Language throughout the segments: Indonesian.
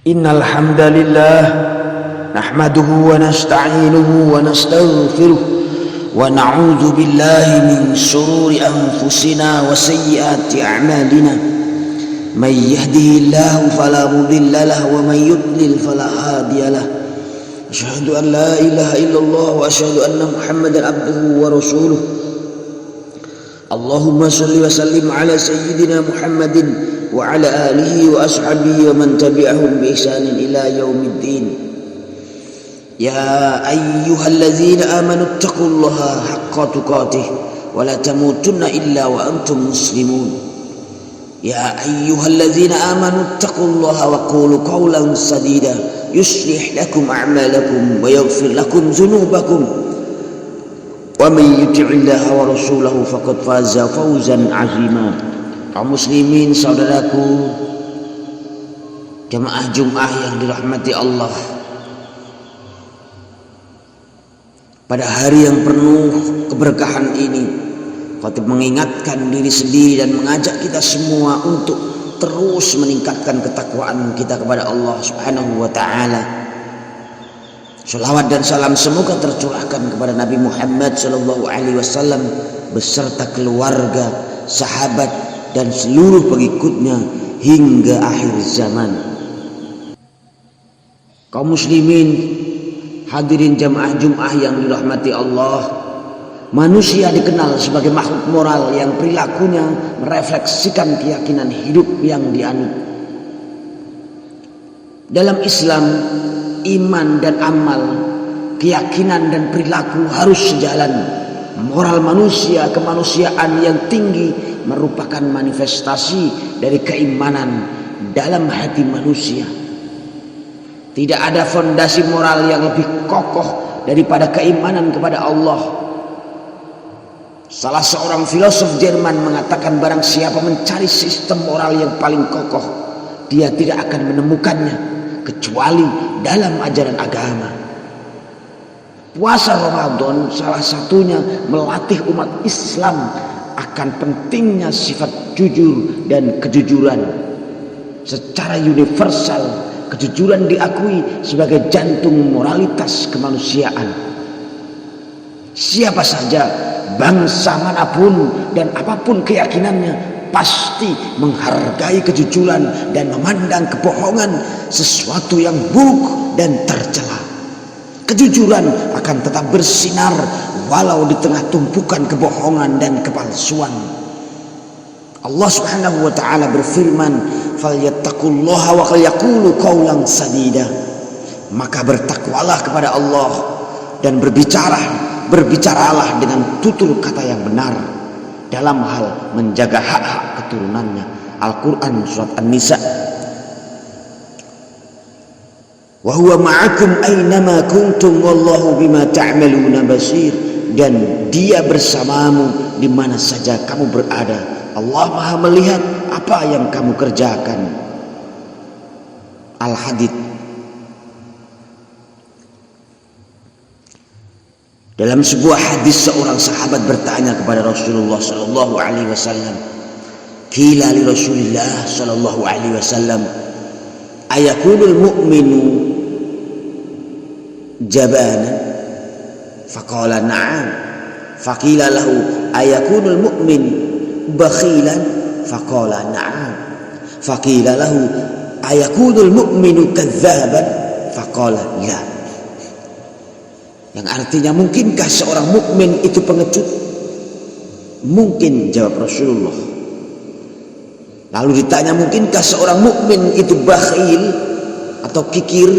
Innal hamdalillah nahmaduhu wa nasta'inuhu wa nastaghfiruh wa na'udzu billahi min shururi anfusina wa sayyiati a'malina may yahdihillahu fala mudilla lahu wa may yudlil fala hadiya lahu asyhadu an la ilaha illallah wa asyhadu anna muhammadan abduhu wa rasuluh. Allahumma shalli wa sallim ala sayyidina Muhammadin wa ala alihi wa ashabihi wa man tabi'ahum bi ihsanin ila yaumiddin. Ya ayyuhalladzina amanu taqullaha haqqa tuqatih wa la tamutunna illa wa antum muslimun. Ya ayyuhalladzina amanu taqullaha wa qulu qawlan sadida yuslih lakum a'malakum wa yaghfir lakum dzunubakum. Wa may yuti'illaha wa rasulahu faqad faza fawzan 'azima. Kaum muslimin, saudaraku, jemaah Jumat yang dirahmati Allah, pada hari yang penuh keberkahan ini, khatib mengingatkan diri sendiri dan mengajak kita semua untuk terus meningkatkan ketakwaan kita kepada Allah Subhanahu wa ta'ala. Shalawat dan salam semoga tercurahkan kepada Nabi Muhammad sallallahu alaihi wasallam beserta keluarga, sahabat dan seluruh pengikutnya hingga akhir zaman. Kaum muslimin, hadirin jamaah Jumat yang dirahmati Allah, manusia dikenal sebagai makhluk moral yang perilakunya merefleksikan keyakinan hidup yang dianut. Dalam Islam, iman dan amal, keyakinan dan perilaku harus sejalan. Moral manusia, kemanusiaan yang tinggi merupakan manifestasi dari keimanan dalam hati manusia. Tidak ada fondasi moral yang lebih kokoh daripada keimanan kepada Allah. Salah seorang filosof Jerman mengatakan, barang siapa mencari sistem moral yang paling kokoh, dia tidak akan menemukannya kecuali dalam ajaran agama. Puasa Ramadan salah satunya melatih umat Islam akan pentingnya sifat jujur dan kejujuran. Secara universal, kejujuran diakui sebagai jantung moralitas kemanusiaan. Siapa saja, bangsa manapun dan apapun keyakinannya, pasti menghargai kejujuran dan memandang kebohongan sesuatu yang buruk dan tercela. Kejujuran akan tetap bersinar walau di tengah tumpukan kebohongan dan kepalsuan. Allah Subhanahu wa ta'ala berfirman, falyattaqullaha wa yaqulu qawlan sadida. Maka bertakwalah kepada Allah dan berbicaralah dengan tutur kata yang benar dalam hal menjaga hak-hak keturunannya. Al-Quran surat An-Nisa. Wa huwa ma'akum aynama kuntum wallahu bima ta'maluna basir. Dan dia bersamamu di mana saja kamu berada. Allah Maha melihat apa yang kamu kerjakan. Al-Hadid. Dalam sebuah hadis, seorang sahabat bertanya kepada Rasulullah sallallahu alaihi wasallam, qila li Rasulillah sallallahu alaihi wasallam, ayakunul mu'minu jabana? Faqala na'am. Faqila lahu ayakunul mu'min bakhilan? Faqala na'am. Faqila lahu ayakunul mu'minu kadzaban? Faqala la. Yang artinya, mungkinkah seorang mukmin itu pengecut? Mungkin, jawab Rasulullah. Lalu ditanya, mungkinkah seorang mukmin itu bakhil atau kikir?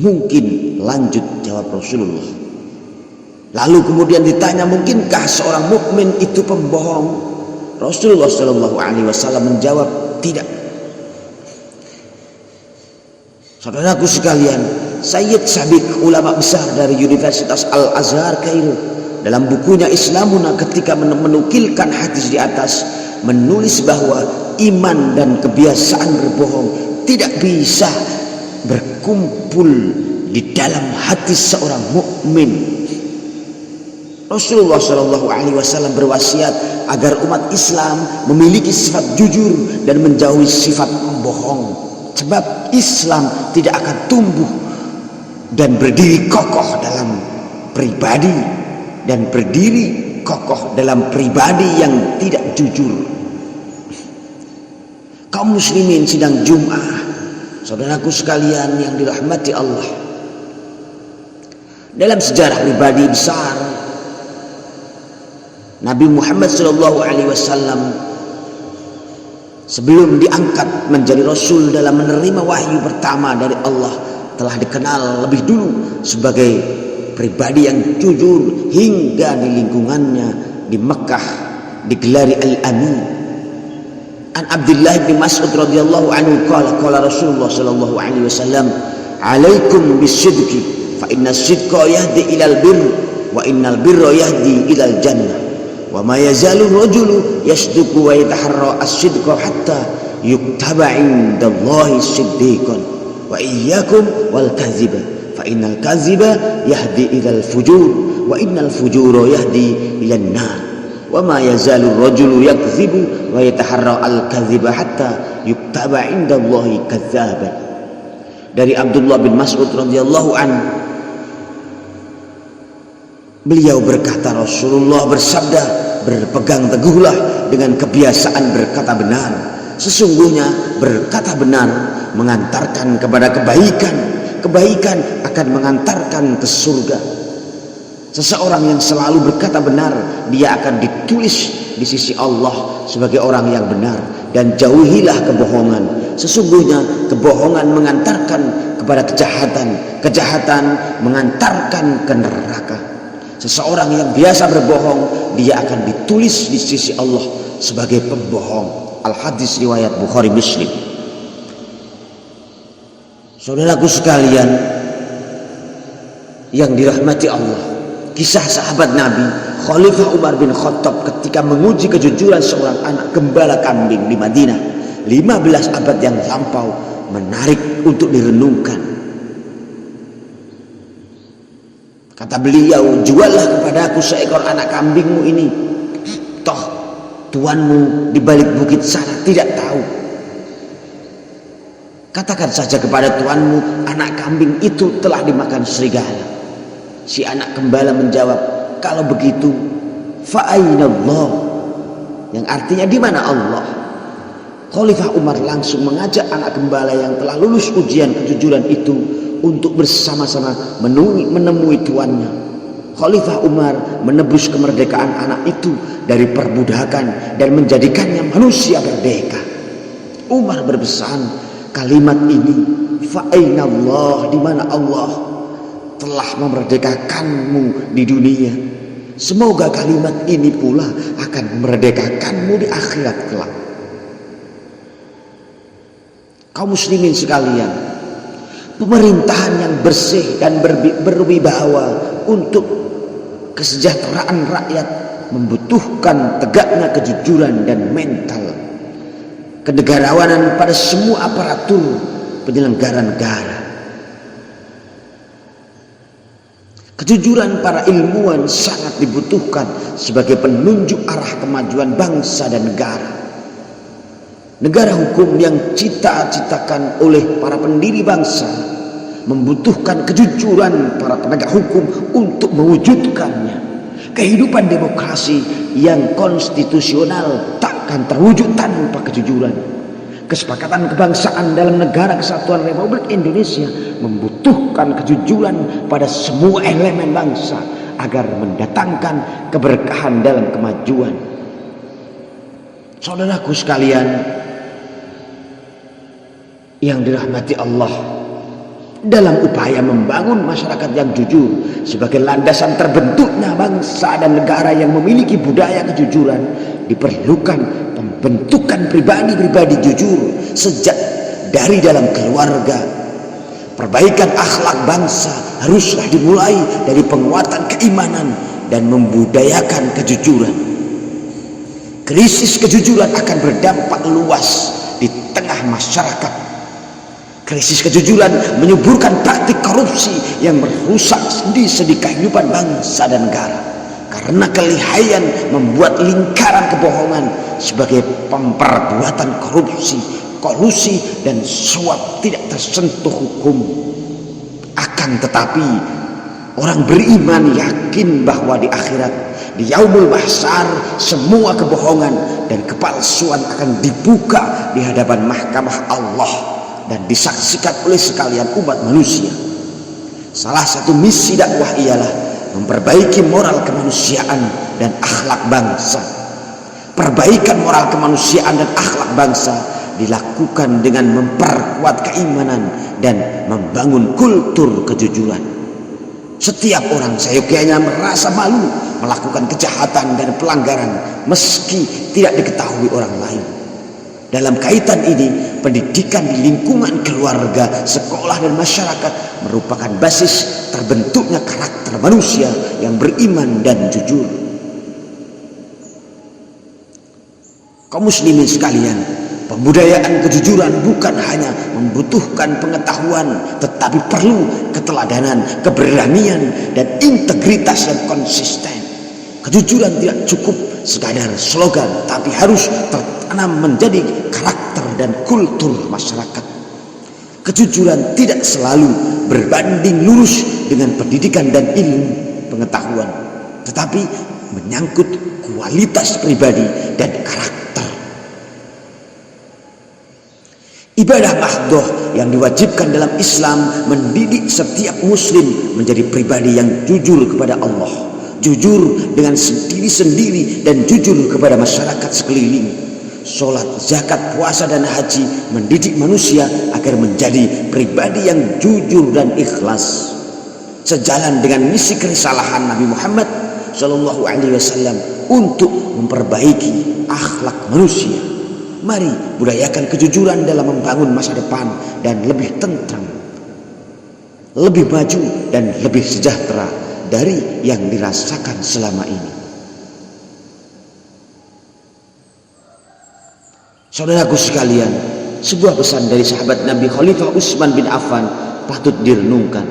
Mungkin, lanjut jawab Rasulullah. Lalu kemudian ditanya, mungkinkah seorang mukmin itu pembohong? Rasulullah Shallallahu Alaihi Wasallam menjawab, tidak. Saudaraku sekalian, Sayyid Sabiq, ulama besar dari Universitas Al-Azhar Kairo, dalam bukunya Islamuna ketika menukilkan hadis di atas, menulis bahwa iman dan kebiasaan berbohong tidak bisa berkumpul di dalam hati seorang mukmin. Rasulullah Shallallahu Alaihi Wasallam berwasiat agar umat Islam memiliki sifat jujur dan menjauhi sifat membohong, sebab Islam tidak akan tumbuh dan berdiri kokoh dalam pribadi dan berdiri kokoh dalam pribadi yang tidak jujur. Kaum muslimin sidang Jum'ah, saudaraku sekalian yang dirahmati Allah, dalam sejarah pribadi besar Nabi Muhammad SAW sebelum diangkat menjadi Rasul dalam menerima wahyu pertama dari Allah telah dikenal lebih dulu sebagai pribadi yang jujur, hingga di lingkungannya di Mekah digelari Al-Amin. An Abdullah bin Mas'ud radhiyallahu anhu qala Rasulullah sallallahu alaihi wasallam, "Alaikum bisidqi fa inna sidqa yahdi ilal birr wa innal birra yahdi ilal jannah wa ma yazalu rajulu yasduqu wa yataharra as-sidqa hatta yuktaba 'indallahi siddiqan wa iyyakum wal kadhiba fa innal kadhiba yahdi ilal fujur wa innal fujura yahdi ilan nar wa ma yazalu rajulu yakdzibu wa yataharra al-kadhiba hatta yuktaba 'indallahi kadzaban." Dari Abdullah bin Mas'ud radhiyallahu anhu, beliau berkata, Rasulullah bersabda, "Berpegang teguhlah dengan kebiasaan berkata benar. Sesungguhnya berkata benar mengantarkan kepada kebaikan, kebaikan akan mengantarkan ke surga. Seseorang yang selalu berkata benar, dia akan ditulis di sisi Allah sebagai orang yang benar. Dan jauhilah kebohongan. Sesungguhnya kebohongan mengantarkan kepada kejahatan, kejahatan mengantarkan ke neraka. Seseorang yang biasa berbohong, dia akan ditulis di sisi Allah sebagai pembohong." Al-hadis riwayat Bukhari Muslim. Saudaraku sekalian yang dirahmati Allah, kisah sahabat Nabi Khalifah Umar bin Khattab ketika menguji kejujuran seorang anak gembala kambing di Madinah 15 abad yang lampau menarik untuk direnungkan. Kata beliau, "Juallah kepadaku seekor anak kambingmu ini. Toh tuanmu di balik bukit sana tidak tahu. Katakan saja kepada tuanmu, anak kambing itu telah dimakan serigala." Si anak gembala menjawab, "Kalau begitu, fa aina Allah?" Yang artinya, di mana Allah? Khalifah Umar langsung mengajak anak gembala yang telah lulus ujian kejujuran itu untuk bersama-sama menemui tuannya. Khalifah Umar menebus kemerdekaan anak itu dari perbudakan dan menjadikannya manusia merdeka. Umar berpesan kalimat ini, "Fa aina Allah?" Di mana Allah telah memerdekakanmu di dunia. Semoga kalimat ini pula akan memerdekakanmu di akhirat kelak. Kaum muslimin sekalian, pemerintahan yang bersih dan berwibawa untuk kesejahteraan rakyat membutuhkan tegaknya kejujuran dan mental kenegarawanan pada semua aparatur penyelenggara negara. Kejujuran para ilmuwan sangat dibutuhkan sebagai penunjuk arah kemajuan bangsa dan negara. Negara hukum yang cita-citakan oleh para pendiri bangsa membutuhkan kejujuran para penegak hukum untuk mewujudkannya. Kehidupan demokrasi yang konstitusional takkan terwujud tanpa kejujuran. Kesepakatan kebangsaan dalam negara kesatuan Republik Indonesia membutuhkan kejujuran pada semua elemen bangsa agar mendatangkan keberkahan dalam kemajuan. Saudaraku sekalian yang dirahmati Allah, dalam upaya membangun masyarakat yang jujur sebagai landasan terbentuknya bangsa dan negara yang memiliki budaya kejujuran, diperlukan pembentukan pribadi-pribadi jujur sejak dari dalam keluarga. Perbaikan akhlak bangsa haruslah dimulai dari penguatan keimanan dan membudayakan kejujuran. Krisis kejujuran akan berdampak luas di tengah masyarakat. Krisis kejujuran menyuburkan praktik korupsi yang merusak sendi-sendi kehidupan bangsa dan negara, karena kelihayan membuat lingkaran kebohongan sebagai pemperbuatan korupsi, kolusi dan suap tidak tersentuh hukum. Akan tetapi orang beriman yakin bahwa di akhirat, di yaumul mahsyar, semua kebohongan dan kepalsuan akan dibuka di hadapan mahkamah Allah dan disaksikan oleh sekalian umat manusia. Salah satu misi dakwah ialah memperbaiki moral kemanusiaan dan akhlak bangsa. Perbaikan moral kemanusiaan dan akhlak bangsa dilakukan dengan memperkuat keimanan dan membangun kultur kejujuran. Setiap orang seyogyanya merasa malu melakukan kejahatan dan pelanggaran meski tidak diketahui orang lain. Dalam kaitan ini, pendidikan di lingkungan keluarga, sekolah dan masyarakat merupakan basis terbentuknya karakter manusia yang beriman dan jujur. Kaum muslimin sekalian, pembudayaan kejujuran bukan hanya membutuhkan pengetahuan, tetapi perlu keteladanan, keberanian, dan integritas yang konsisten. Kejujuran tidak cukup sekadar slogan, tapi harus tertanam menjadi karakter dan kultur masyarakat. Kejujuran tidak selalu berbanding lurus dengan pendidikan dan ilmu pengetahuan, tetapi menyangkut kualitas pribadi dan karakter. Ibadah mahdoh yang diwajibkan dalam Islam mendidik setiap muslim menjadi pribadi yang jujur kepada Allah, jujur dengan sendiri-sendiri dan jujur kepada masyarakat sekeliling. Sholat, zakat, puasa dan haji mendidik manusia agar menjadi pribadi yang jujur dan ikhlas. Sejalan dengan misi kerisalahan Nabi Muhammad SAW untuk memperbaiki akhlak manusia, mari budayakan kejujuran dalam membangun masa depan dan lebih tentram, lebih maju dan lebih sejahtera dari yang dirasakan selama ini. Saudaraku sekalian, sebuah pesan dari sahabat Nabi Khalifah Utsman bin Affan patut direnungkan.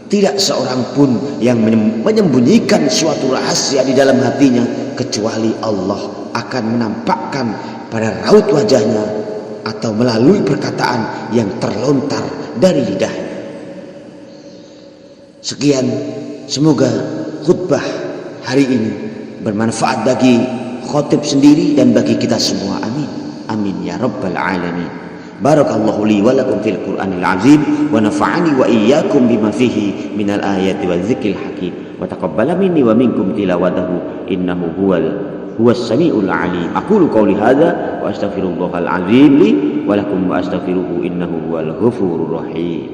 Tidak seorang pun yang menyembunyikan suatu rahasia di dalam hatinya kecuali Allah akan menampakkan pada raut wajahnya atau melalui perkataan yang terlontar dari lidahnya. Sekian, semoga khutbah hari ini bermanfaat bagi khotib sendiri dan bagi kita semua. Amin. Amin ya rabbal alamin. Barakallahu li wa lakum fil Qur'anil azim wa nafa'ani wa iyyakum bima fihi minal ayati wa dzikril hakim wa taqabbala minni wa minkum tilawatahu innahu huwas samiul alim. Aqulu qawli hadza wa astaghfirullahal azim li wa lakum wa astaghfiruhu innahu huwal ghafurur rahim.